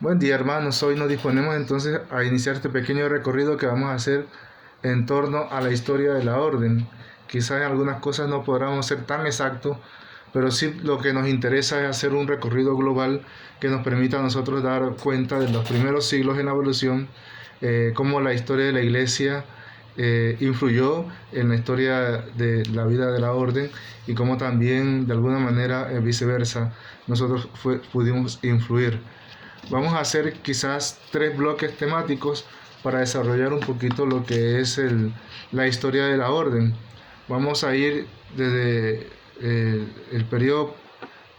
Buen día, hermanos. Hoy nos disponemos entonces a iniciar este pequeño recorrido que vamos a hacer en torno a la historia de la orden. Quizás en algunas cosas no podamos ser tan exactos, pero sí lo que nos interesa es hacer un recorrido global que nos permita a nosotros dar cuenta de los primeros siglos en la evolución, cómo la historia de la iglesia influyó en la historia de la vida de la orden y cómo también de alguna manera viceversa nosotros pudimos influir. Vamos a hacer quizás 3 bloques temáticos para desarrollar un poquito lo que es la historia de la orden. Vamos a ir desde el periodo,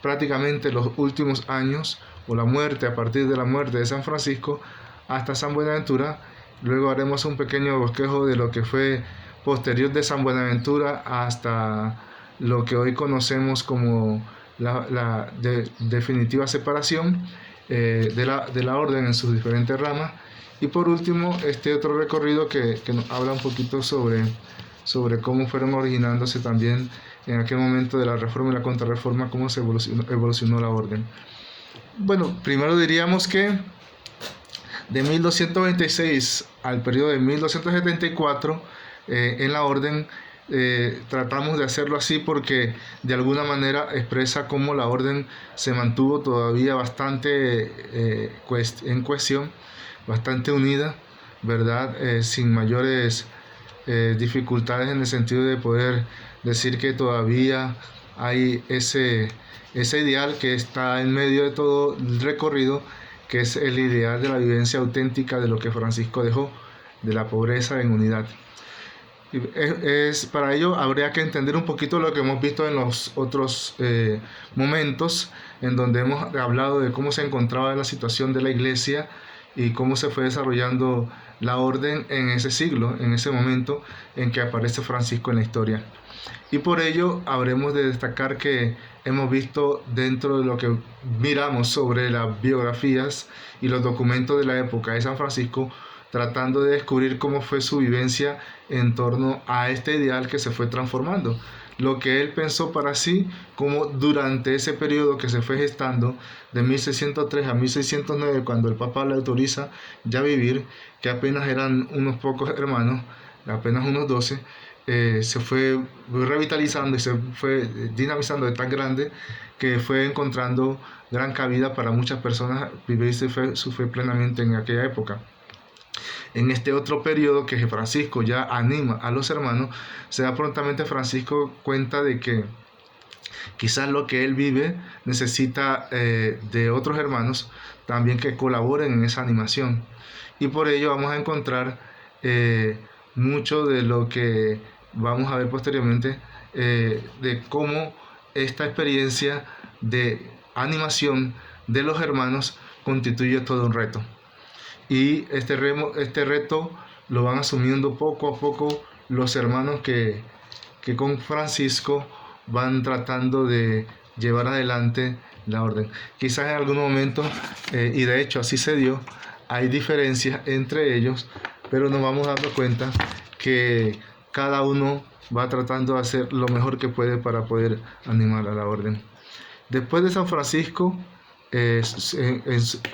prácticamente los últimos años, o la muerte, a partir de la muerte de San Francisco hasta San Buenaventura. Luego haremos un pequeño bosquejo de lo que fue posterior de San Buenaventura hasta lo que hoy conocemos como la definitiva separación de la orden en sus diferentes ramas. Y por último, este otro recorrido que nos habla un poquito sobre cómo fueron originándose también en aquel momento de la reforma y la contrarreforma, cómo se evolucionó la orden. Bueno, primero diríamos que de 1226 al periodo de 1274, en la orden, tratamos de hacerlo así porque de alguna manera expresa cómo la orden se mantuvo todavía bastante en cohesión, bastante unida, ¿verdad? Sin mayores dificultades en el sentido de poder decir que todavía hay ese ideal que está en medio de todo el recorrido, que es el ideal de la vivencia auténtica de lo que Francisco dejó, de la pobreza en unidad. Para ello habría que entender un poquito lo que hemos visto en los otros momentos, en donde hemos hablado de cómo se encontraba la situación de la iglesia y cómo se fue desarrollando la orden en ese siglo, en ese momento en que aparece Francisco en la historia. Y por ello habremos de destacar que hemos visto, dentro de lo que miramos sobre las biografías y los documentos de la época de San Francisco, tratando de descubrir cómo fue su vivencia en torno a este ideal que se fue transformando. Lo que él pensó para sí, como durante ese periodo que se fue gestando, de 1603 a 1609, cuando el Papa le autoriza ya vivir, que apenas eran unos pocos hermanos, apenas unos 12, se fue revitalizando y se fue dinamizando de tan grande que fue encontrando gran cabida para muchas personas vivir su fe plenamente en aquella época. En este otro periodo que Francisco ya anima a los hermanos, se da prontamente Francisco cuenta de que quizás lo que él vive necesita de otros hermanos también que colaboren en esa animación. Y por ello vamos a encontrar mucho de lo que vamos a ver posteriormente, de cómo esta experiencia de animación de los hermanos constituye todo un reto. Y este reto lo van asumiendo poco a poco los hermanos que con Francisco van tratando de llevar adelante la orden. Quizás en algún momento, y de hecho así se dio, hay diferencias entre ellos, pero nos vamos dando cuenta que cada uno va tratando de hacer lo mejor que puede para poder animar a la orden. Después de San Francisco,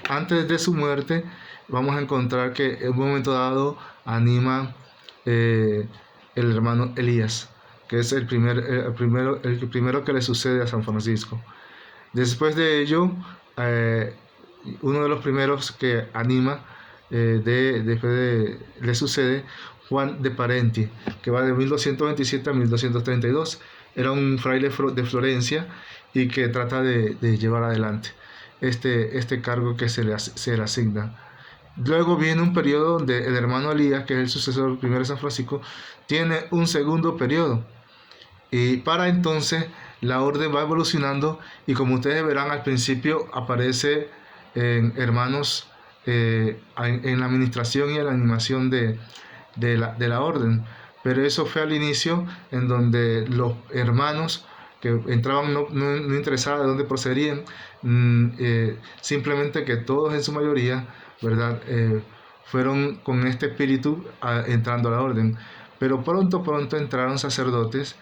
antes de su muerte, vamos a encontrar que en un momento dado anima el hermano Elías, que es el primero que le sucede a San Francisco. Después de ello, uno de los primeros que anima, le sucede Juan de Parenti, que va de 1227 a 1232. Era un fraile de Florencia y que trata de llevar adelante este cargo que se le asigna. Luego viene un periodo donde el hermano Elías, que es el sucesor primero de San Francisco, tiene un segundo periodo. Y para entonces la orden va evolucionando y, como ustedes verán, al principio aparece hermanos en la administración y en la animación de la orden. Pero eso fue al inicio, en donde los hermanos que entraban no interesados de dónde procedían, simplemente que todos en su mayoría, ¿verdad? Fueron con este espíritu entrando a la orden. Pero pronto entraron sacerdotes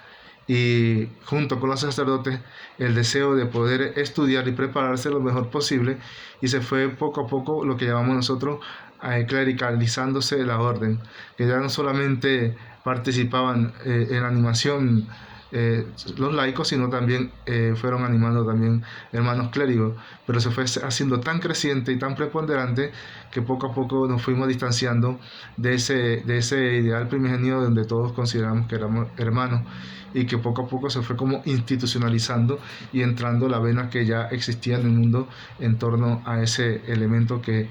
y junto con los sacerdotes el deseo de poder estudiar y prepararse lo mejor posible, y se fue poco a poco lo que llamamos nosotros clericalizándose la orden, que ya no solamente participaban en animación los laicos, sino también fueron animando también hermanos clérigos, pero se fue haciendo tan creciente y tan preponderante que poco a poco nos fuimos distanciando de ese ideal primigenio donde todos consideramos que éramos hermanos, y que poco a poco se fue como institucionalizando y entrando la vena que ya existía en el mundo en torno a ese elemento que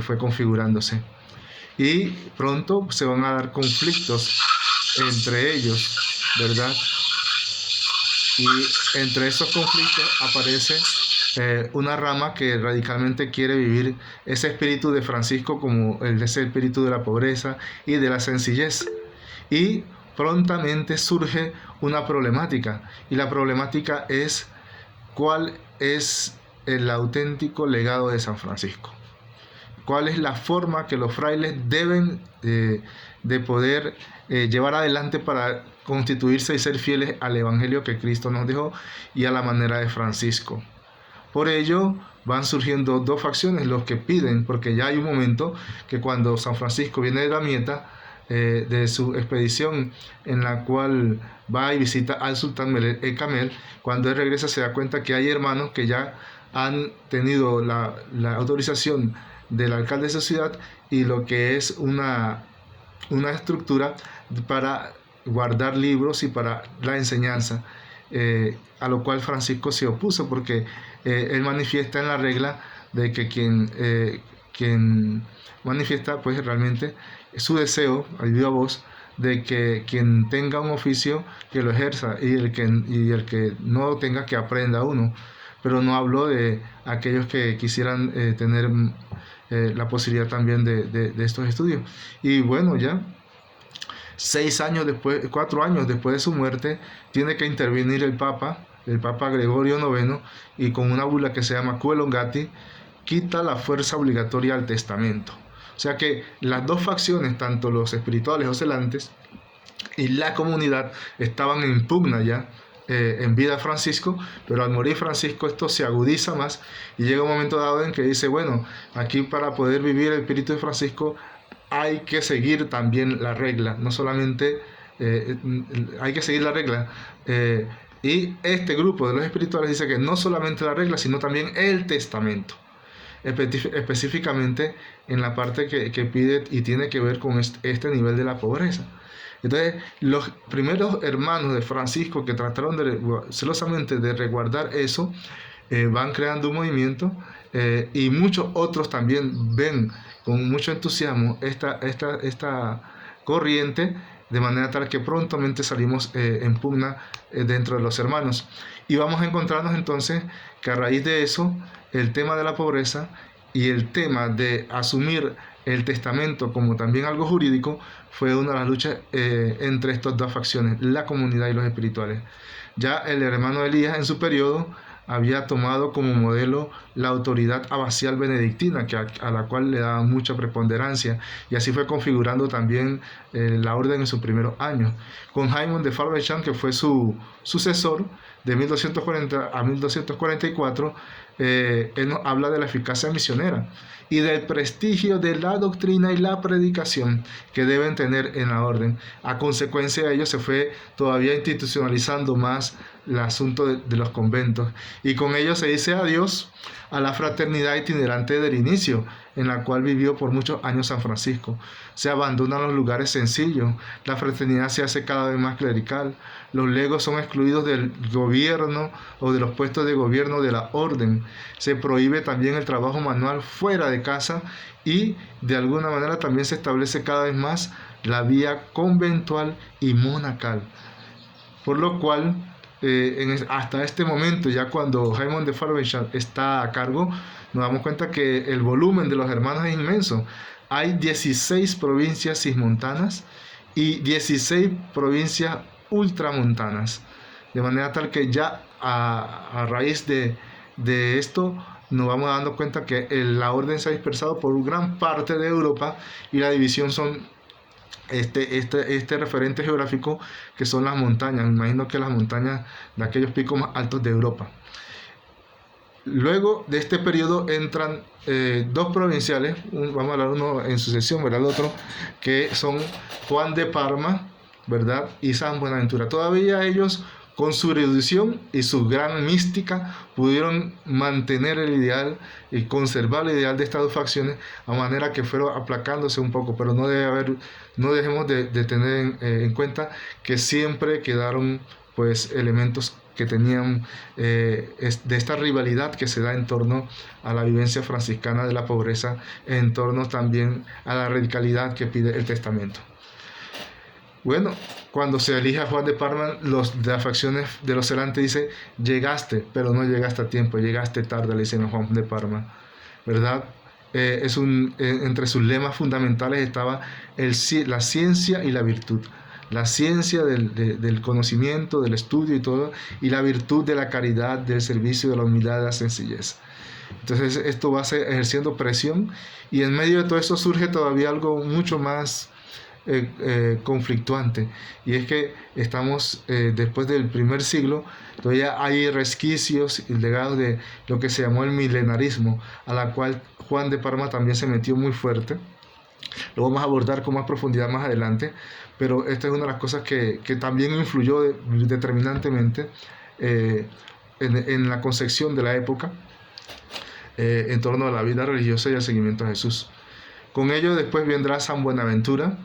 fue configurándose. Y pronto se van a dar conflictos entre ellos, ¿verdad? Y entre esos conflictos aparece una rama que radicalmente quiere vivir ese espíritu de Francisco, como ese espíritu de la pobreza y de la sencillez. Y prontamente surge una problemática, y la problemática es: ¿cuál es el auténtico legado de San Francisco? ¿Cuál es la forma que los frailes deben de poder llevar adelante para constituirse y ser fieles al Evangelio que Cristo nos dejó y a la manera de Francisco? Por ello van surgiendo dos facciones: los que piden, porque ya hay un momento que cuando San Francisco viene de Damieta, de su expedición en la cual va y visita al sultán el Kamel, cuando él regresa se da cuenta que hay hermanos que ya han tenido la autorización del alcalde de su ciudad y lo que es una estructura para guardar libros y para la enseñanza, a lo cual Francisco se opuso, porque él manifiesta en la regla de que quien manifiesta pues realmente su deseo al viva voz de que quien tenga un oficio que lo ejerza, y el que no tenga que aprenda uno, pero no habló de aquellos que quisieran tener la posibilidad también de estos estudios. Y bueno, ya 4 años después de su muerte, tiene que intervenir el Papa Gregorio IX, y con una bula que se llama Coelum Gatti, quita la fuerza obligatoria al testamento. O sea que las dos facciones, tanto los espirituales o celantes y la comunidad, estaban en pugna ya en vida de Francisco, pero al morir Francisco esto se agudiza más, y llega un momento dado en que dice: bueno, aquí para poder vivir el espíritu de Francisco hay que seguir también la regla, no solamente hay que seguir la regla, y este grupo de los espirituales dice que no solamente la regla, sino también el testamento, específicamente en la parte que pide y tiene que ver con este nivel de la pobreza. Entonces, los primeros hermanos de Francisco que trataron celosamente de resguardar eso, van creando un movimiento, y muchos otros también ven con mucho entusiasmo esta corriente, de manera tal que prontamente salimos en pugna dentro de los hermanos. Y vamos a encontrarnos entonces que a raíz de eso, el tema de la pobreza y el tema de asumir el testamento como también algo jurídico fue una de las luchas entre estas dos facciones, la comunidad y los espirituales. Ya el hermano Elías en su periodo había tomado como modelo la autoridad abacial benedictina, a la cual le daba mucha preponderancia, y así fue configurando también la orden en sus primeros años. Con Jaime de Farbechamp, que fue su sucesor de 1240 a 1244, él nos habla de la eficacia misionera y del prestigio de la doctrina y la predicación que deben tener en la orden. A consecuencia de ello se fue todavía institucionalizando más el asunto de los conventos, y con ello se dice adiós a la fraternidad itinerante del inicio, en la cual vivió por muchos años San Francisco. Se abandonan los lugares sencillos, la fraternidad se hace cada vez más clerical, los legos son excluidos del gobierno o de los puestos de gobierno de la orden, se prohíbe también el trabajo manual fuera de casa, y de alguna manera también se establece cada vez más la vía conventual y monacal. Por lo cual, hasta este momento, ya cuando Jaime de Farbechamp está a cargo, nos damos cuenta que el volumen de los hermanos es inmenso. Hay 16 provincias cismontanas y 16 provincias ultramontanas, de manera tal que ya a raíz de esto nos vamos dando cuenta que la orden se ha dispersado por gran parte de Europa, y la división son este referente geográfico que son las montañas. Me imagino que las montañas de aquellos picos más altos de Europa. Luego de este periodo entran dos provinciales, vamos a hablar uno en sucesión, ¿verdad? El otro, que son Juan de Parma, ¿verdad? Y San Buenaventura. Todavía ellos, con su erudición y su gran mística, pudieron mantener el ideal y conservar el ideal de estas dos facciones, a manera que fueron aplacándose un poco, pero no dejemos de tener en cuenta que siempre quedaron pues elementos que tenían de esta rivalidad que se da en torno a la vivencia franciscana de la pobreza, en torno también a la radicalidad que pide el testamento. Bueno, cuando se elige a Juan de Parma, los de las facciones de los celantes dice: llegaste, pero no llegaste a tiempo, llegaste tarde, le dicen a Juan de Parma, ¿verdad? Entre sus lemas fundamentales estaba la ciencia y la virtud. La ciencia del conocimiento, del estudio y todo, y la virtud de la caridad, del servicio, de la humildad, de la sencillez. Entonces esto va ejerciendo presión, y en medio de todo eso surge todavía algo mucho más conflictuante, y es que estamos después del primer siglo. Todavía hay resquicios y legados de lo que se llamó el milenarismo, a la cual Juan de Parma también se metió muy fuerte. Lo vamos a abordar con más profundidad más adelante, pero esta es una de las cosas que también influyó determinantemente en la concepción de la época en torno a la vida religiosa y al seguimiento a Jesús. Con ello después vendrá San Buenaventura,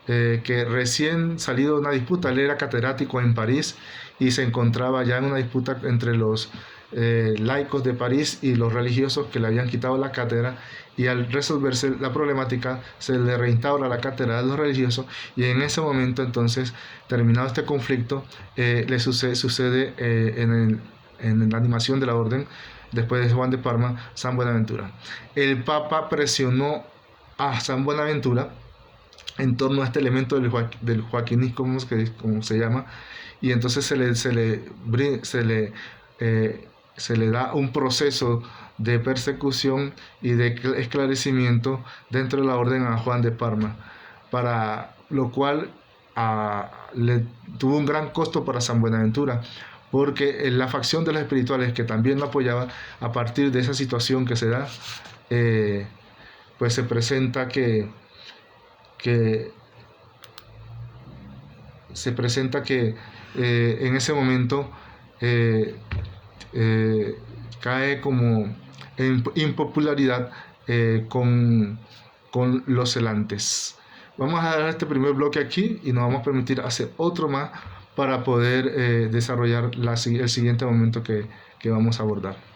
que recién salido de una disputa. Él era catedrático en París y se encontraba ya en una disputa entre los laicos de París y los religiosos que le habían quitado la cátedra, y al resolverse la problemática se le reinstaura la cátedra de los religiosos, y en ese momento entonces, terminado este conflicto, le sucede en la animación de la orden, después de Juan de Parma, San Buenaventura. El Papa presionó a San Buenaventura en torno a este elemento del joaquinismo, como se llama, y entonces se le da un proceso de persecución y de esclarecimiento dentro de la orden a Juan de Parma, para lo cual le tuvo un gran costo para San Buenaventura, porque la facción de los espirituales, que también lo apoyaba, a partir de esa situación que se da, pues se presenta que en ese momento cae como en impopularidad con los celantes. Vamos a dar este primer bloque aquí y nos vamos a permitir hacer otro más para poder desarrollar el siguiente momento que vamos a abordar.